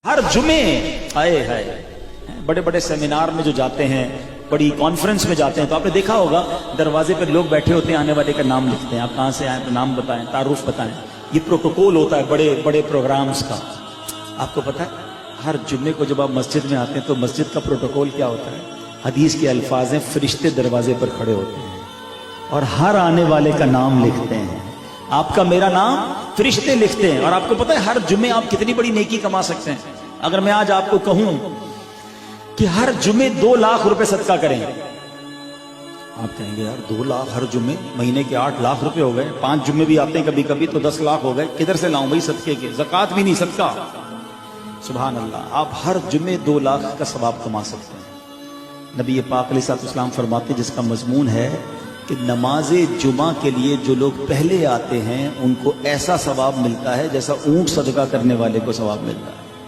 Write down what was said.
ہر جمعے آئے ہے بڑے بڑے سیمینار میں جو جاتے ہیں، بڑی کانفرنس میں جاتے ہیں، تو آپ نے دیکھا ہوگا دروازے پر لوگ بیٹھے ہوتے ہیں، آنے والے کا نام لکھتے ہیں، آپ کہاں سے آئے تو نام بتائیں، تعارف بتائیں۔ یہ پروٹوکول ہوتا ہے بڑے بڑے پروگرامز کا۔ آپ کو پتا ہے ہر جمعے کو جب آپ مسجد میں آتے ہیں تو مسجد کا پروٹوکول کیا ہوتا ہے؟ حدیث کے الفاظ ہیں، فرشتے دروازے پر کھڑے ہوتے ہیں اور ہر آنے والے کا نام لکھتے ہیں۔ آپ کا میرا نام فرشتے لکھتے ہیں۔ اور آپ کو پتا ہے ہر جمعے آپ کتنی بڑی نیکی کما سکتے ہیں؟ اگر میں آج آپ کو کہوں کہ ہر جمعے 2 لاکھ روپے صدقہ کریں، آپ کہیں گے یار 2 لاکھ ہر جمعے، مہینے کے 8 لاکھ روپے ہو گئے، 5 جمعے بھی آتے ہیں کبھی کبھی تو 10 لاکھ ہو گئے، کدھر سے لاؤں بھائی صدقے کے؟ زکوٰۃ بھی نہیں، صدقہ۔ سبحان اللہ، آپ ہر جمعے 2 لاکھ کا ثواب کما سکتے ہیں۔ نبی پاک علیہ السلام فرماتے جس کا مضمون ہے کہ نماز جمعہ کے لیے جو لوگ پہلے آتے ہیں ان کو ایسا ثواب ملتا ہے جیسا اونٹ صدقہ کرنے والے کو ثواب ملتا ہے۔